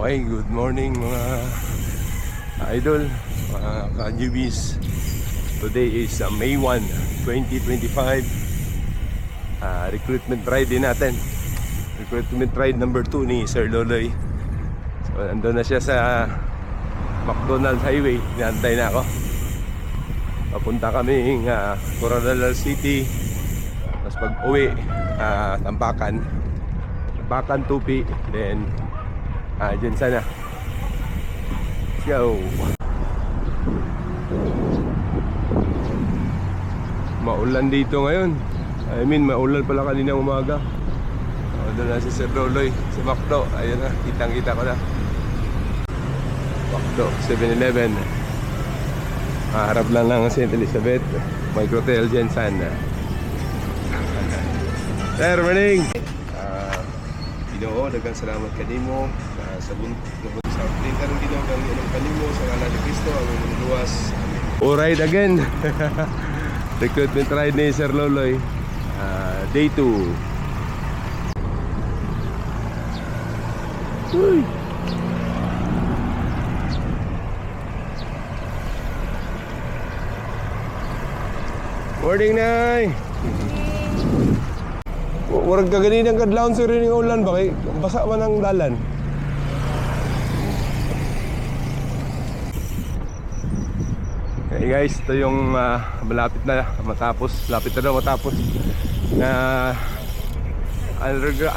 Okay, good morning mga idol, mga ka-newbies. Today is May 1, 2025. Recruitment ride din natin. Recruitment ride number 2 ni Sir Loloy. So, andun na siya sa McDonald's Highway. Inaantay na ako. Papunta kaming Coronadal City. Tapos pag uwi, Tambakan, Tupi. Then dyan sana. Let's go. Maulan dito ngayon. I mean, maulan pala kanina umaga. Doon na si Sir Loloy sa Macdo. Ayan na, kitang-kita ko na. Macdo, 7-Eleven. Harap lang ng St. Elizabeth. Microtel dyan sana. Sir, morning! Ginoo, daghang salamat kanimo sa buntong sa karon Ginoo kang inyong kanimo sa ngalan ni Kristo ang luwas. Alright again. Recruitment ride ni Sir Loloy. Day 2. Uy. Morning, Nay. Warag ka ganinang kadlaon sa rin yung ulan ba? Kaya basa man ang dalan. Okay guys, ito yung malapit na matapos. Lapit na daw matapos na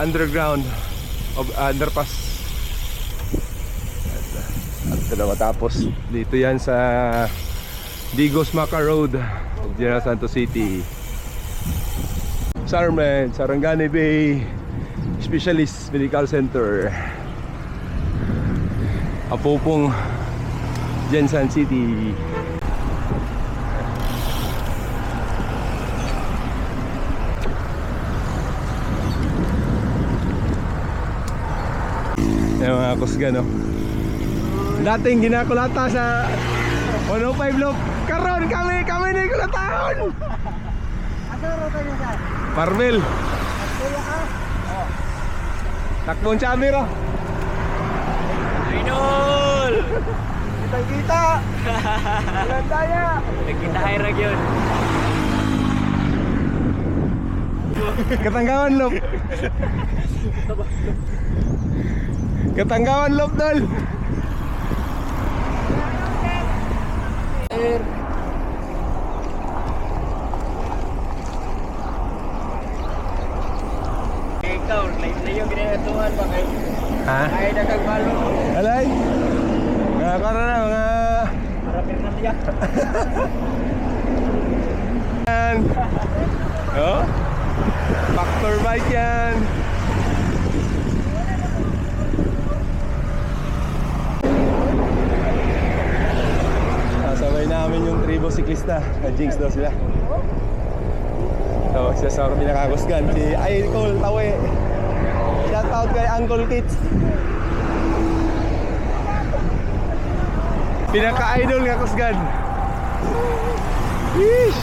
underground underpass. At ito na matapos. Dito yan sa Digos Maca Road, General Santos City. Sarmen, Sarangani Bay Specialist Medical Center, Apopong, Jensan City. Yung mga kusga, no? Dating ginakulata sa 105 Loop. Karon kami na kulataon. Marvel. Takbong camera. Idol! Kita. Ilan daya. Nagkita hairag yun. Katanggawan lop. Katanggawan lop dol. Ikaw, na yung ginagatuhan ba kayo? Ha? Ay, nagkagbalo. Alay. Mga kara na mga Marapin na siya. yan. Oh. Factor bike yan. Sabay namin yung tribo siklista. Jinx daw sila. So, siya sa kami nakakusgan. Si Uncle Tawe. Shout out kay Uncle Kits. Pinaka-idol nga kusgan. Yeesh!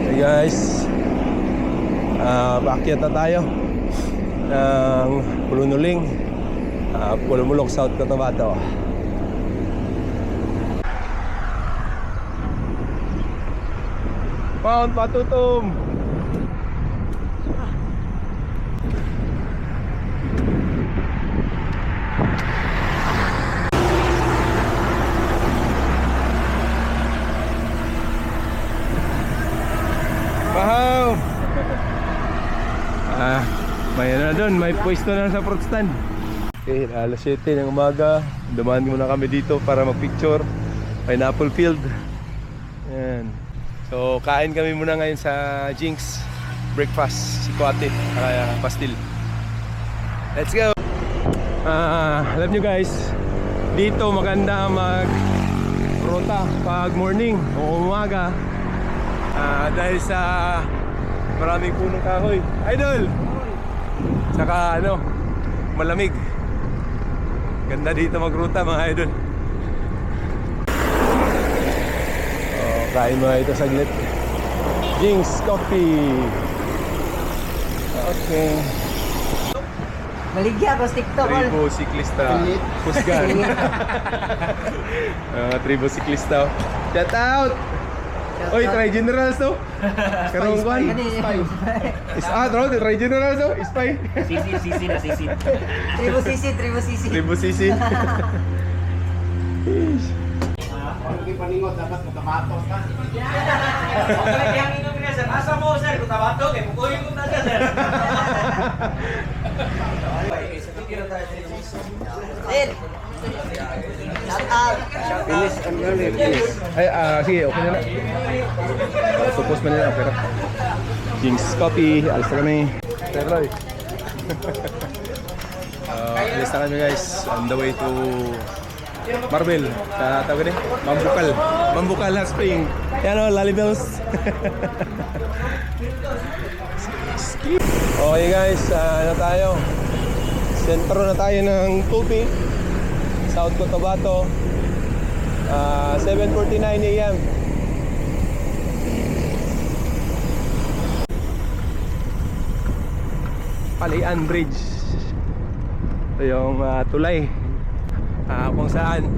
Hey guys, paakyat na tayo ng Pulunuling, Pulumulok, South Cotabato. Mount Patutum. Wow. May ano na doon, may pwesto na sa fruit stand. Okay, alas 7 ng umaga. Dumaan muna kami dito para mag-picture. Pineapple field. Ayan. So, kain kami muna ngayon sa Jinx breakfast, si Kuate, pastil. Let's go! Alam nyo guys, dito maganda mag-rota pag morning o umaga dahil sa maraming punong kahoy. Idol! Saka malamig. Ganda dito mag-ruta mga idol. Kain mo ito saglit. Jinx Coffee. Okay. Maligya ko sa TikTok. Tribo Siklista Pusgan. Tribo Siklista. Shout out! Oy, try generals to. Karong kwan. Try generals to. Spy. Sisi na sisi. Tribo sisi. Tribo Sisi. Hindi paningot, dapat matabatos ka. Okay, yang inom niya sir. Asa mo sir, kung tabato kay mukuyin ko na siya sir. Sir. Shout out. Finish and early. Ay, sige, okay na na. Supos man nila, pero King's Coffee, alis na kami. Terloy. Alis na kami guys, on the way to Marbel. Tawag din, Mambukal Hot Spring. Yan o, Lalibels. Okay guys, ano tayo? Sentro na tayo ng Tupi, South Cotabato. 7:49 AM. Palian Bridge. Ito yung tulay kung saan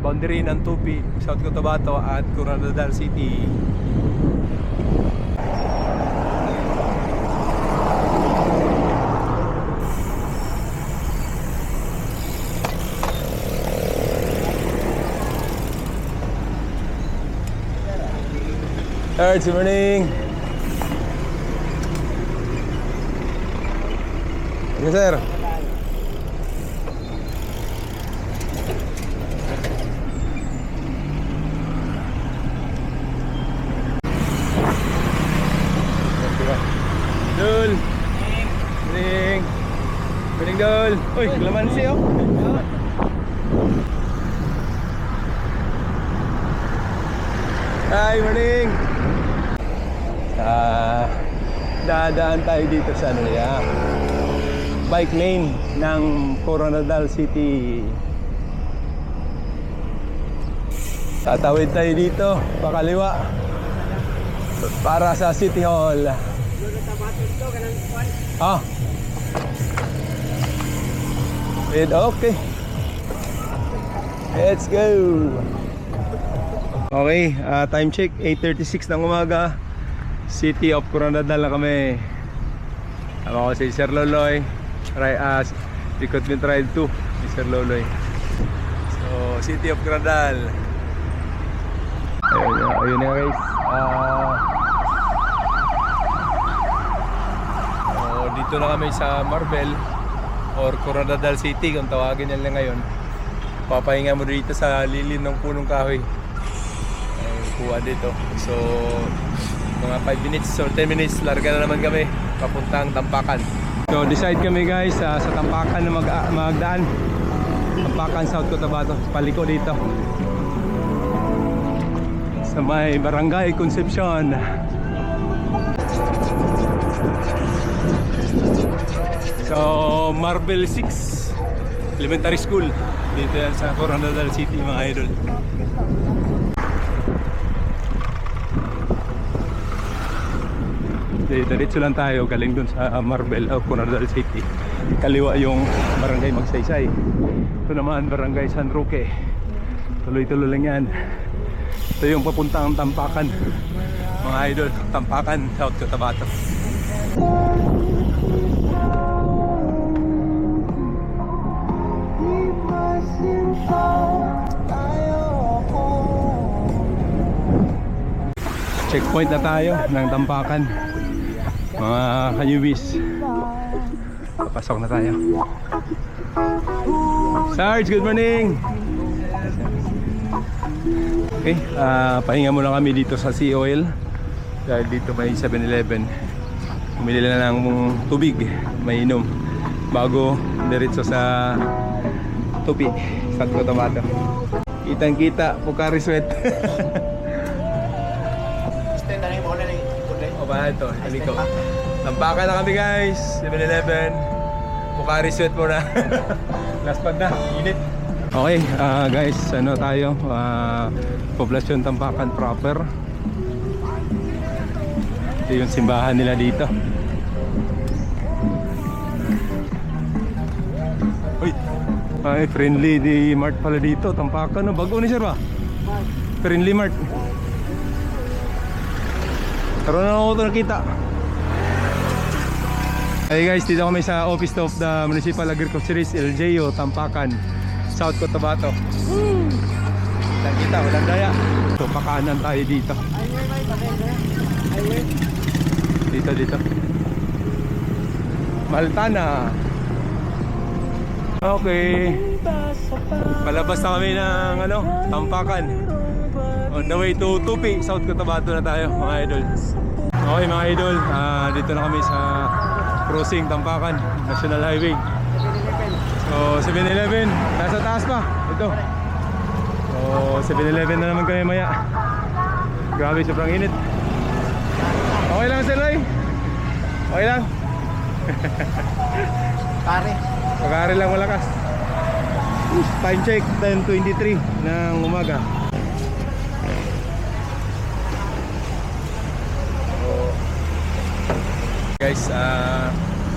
boundary ng Tupi, South Cotabato at Coronadal City. Good morning. Yes, sir. Dul. Morning. Morning, Dul. Uy, kalamansi oh. Hi, morning. Dadaan tayo dito sa ano yan, bike lane ng Coronadal City. Tatawid tayo dito pakaliwa para sa City Hall. Okay, let's go. Okay, time check 8:36 ng umaga. City of Coronadal na kami. Ako si Sir Loloy. Recruitment Ride 2 si Sir Loloy. So, City of Coronadal. Ayun na guys. Dito na kami sa Marbel or Coronadal City kung tawagin nila ngayon. Papahinga mo dito sa lilim ng punong kahoy. Kuha dito. So, mga 5 minutes or 10 minutes larga na naman kami papuntang Tampakan. So decide kami guys sa Tampakan na magdaan. Tampakan, South Cotabato, paliko dito sa may Barangay Concepcion. So Marbel 6 Elementary School dito yan sa Coronadal City mga idol. Diretso lang tayo galing dun sa Marbel o Coronadal City. Kaliwa yung Barangay Magsaysay. Ito naman Barangay San Roque. Tuloy-tuloy lang yan. Ito yung papuntang Tampakan mga idol. Tampakan, South Cotabato. Checkpoint na tayo ng Tampakan mga kanyubis. Papasok na tayo. Sarge, good morning. Okay, pahinga muna kami dito sa Sea Oil dahil dito may 7-Eleven. Bumili na ng tubig may inom bago diretso sa Tupi, South Cotabato. Kitang kita, Pocari Sweat. O ba ito, haliko. Tampakan na kami guys, 7-Eleven. Pocari Sweat muna. Last pag na, init. Okay, guys, ano tayo? Poblasyon Tampakan proper. Ito yung simbahan nila dito. Ay, friendly di mart pala dito. Tampakan, no? Bago ni sir ba? Friendly mart. Karoon na ako ito nakita. Hey guys, dito kami sa office of the Municipal Agriculturist LGU, Tampakan, South Cotabato. Walang kita, walang daya. So, pakanan tayo dito. Dito. Maltana. Okay. Palabas na kami ng Tampakan. On the way to Tupi, South Cotabato na tayo, mga idol. Okay mga idol, dito na kami sa crossing Tampakan National Highway. So 7-Eleven, nasa taas pa. Ito. So 7-Eleven na naman kami maya. Grabe, sobrang init. Okay lang sir Roy? Okay lang? Pare. Pag-aari lang malakas. Time check 10:23 ng umaga. Guys,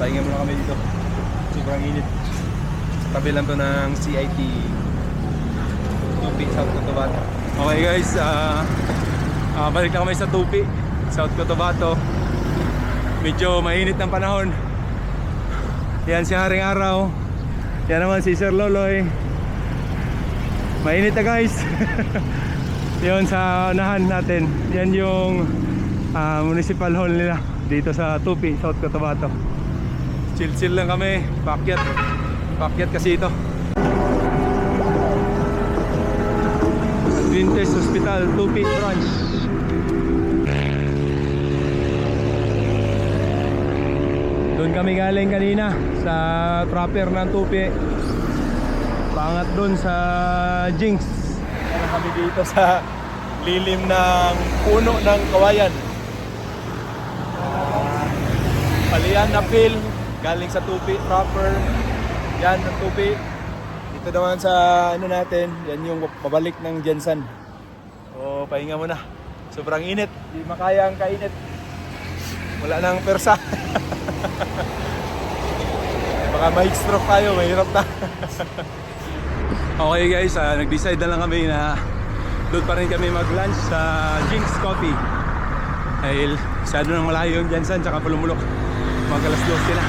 pahinga muna kami dito. Sobrang init. Tabi lang to ng CIT Tupi, South Cotabato. Okay guys, balik na kami sa Tupi, South Cotabato. Medyo mainit ng panahon. Yan si Haring Araw. Yan naman si Sir Loloy. Mainit na guys. Yun sa unahan natin. Yan yung municipal hall nila dito sa Tupi, South Cotabato. Chill lang kami, paakyat kasi ito. Adventist Hospital, Tupi branch. Doon kami galing kanina sa trapper ng Tupi. Pangat doon sa Jinx. Kaya kami dito sa lilim ng puno ng kawayan. Palian na fill galing sa Tupi proper. Yan ang Tupi. Dito naman sa natin, yan yung pabalik ng Jensen. So pahinga muna. Sobrang init, hindi makaya ang kainit. Wala nang persa. Baka ma-heat stroke tayo, mahirap na. Okay guys, nag-decide na lang kami na doon pa rin kami mag-lunch sa Jinx Coffee. Dahil masyado nang malayo yung Jensen tsaka Pulumulok. Mag-alas 12 na.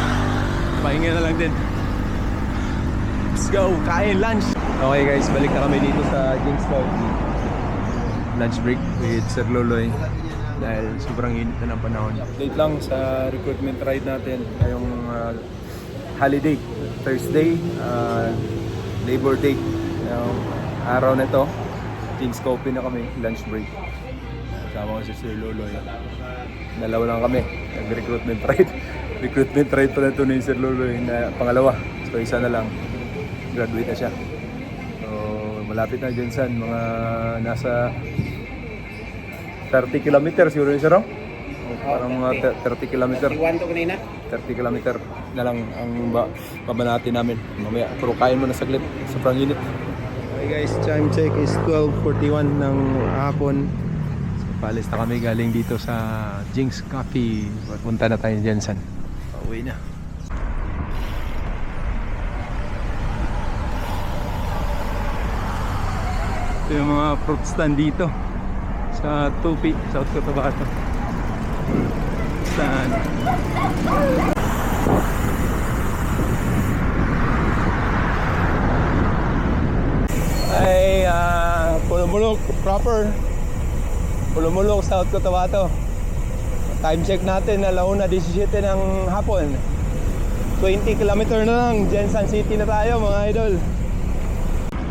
Pahinga na lang din. Let's go, kain lunch. Okay guys, balik na kami dito sa Jinx Coffee. Lunch break with Sir Loloy. Dahil sobrang init na ng panahon. Update lang sa recruitment ride natin ngayong holiday, Thursday, Labor Day. Yung araw na ito, Jinx Coffee na kami, lunch break. Kasama ko si Sir Loloy. Dalawa lang kami, nag-recruitment ride. Recruitment ride pala ito ni Sir Loloy na pangalawa. So isa na lang, graduate na siya. So malapit na Jensen, mga nasa 30 kilometers siguro yun siya, no? Parang mga 30 kilometer. 30 kilometer na lang ang babanati namin mamaya. Pero kain mo na saglit, sobrang init. Okay guys, time check is 12:41 ng hapon. Palis na kami galing dito sa Jinx Coffee. Punta na tayo Jensen. Pauwi na. Ito yung mga fruit stand dito sa Tupi, South Cotabato. Stand. Ay, Pulumulok proper. Pulumulok, South Cotabato. Time check natin, 1:17 ng hapon. 20 km na lang, Jensen City na tayo mga idol.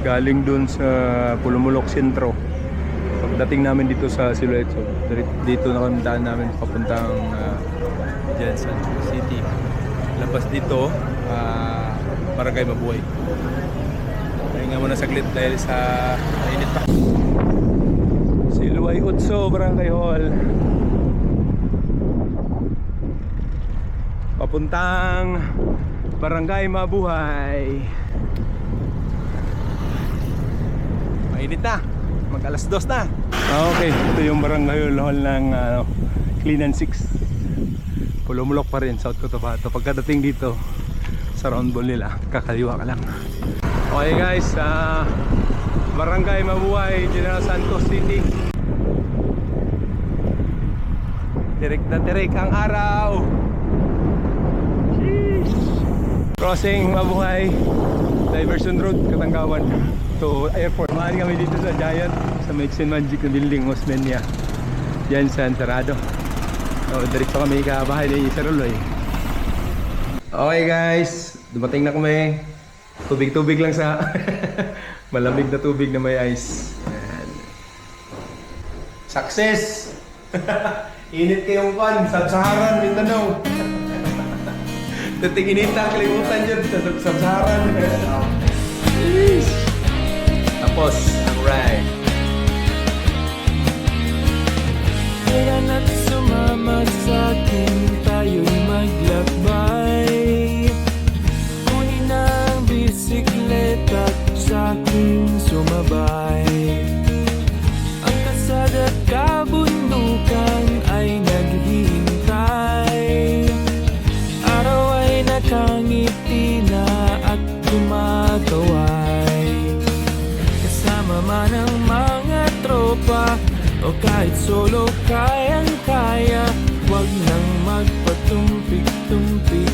Galing dun sa Pulumulok Sentro. Pagdating namin dito sa Silueto, dito na kami daan namin papuntang Jensen City. Labas dito, Barangay Mabuhay. Pahinga muna saglit dahil sa mainit pa. Siluay Utso, Barangay Hall. Papuntang Barangay Mabuhay. Mainit na, mag-alas 2 na. Okay, ito yung Barangay Hall ng Clean and 6. Pulumulok pa rin, South Cotabato. Pagkadating dito sa round ball nila, kakaliwa ka lang. Okay guys, Barangay Mabuhay, General Santos City. Tirik na tirik ang araw. Sheesh. Crossing Mabuhay, Diversion Road, Katanggawan to airport. Mahan kami dito sa Giant, sa Mixin Magic na building, Osmeña. Yan sa Antarado. So, diretso kami kabahay ni Sir Uloy. Okay guys, dumating na kami. Tubig-tubig lang sa malamig na tubig na may ice. Ayan. Success! Init kayong pan, Sub-Saharan, Mindanao. Dating init na, kalimutan dyan sa Sub-Saharan. Tapos, ang ride. Kaya na't sumama sa'kin, tayo'y maglakbay. Kunin ang bisikleta sa'king sumabay. Ang kasada at kabundukan ay naghihintay. Araw ay nakangiti na at kumakaway. Kasama man ang mga tropa o kahit solo kayang-kaya, wag nang magpatumpik-tumpik.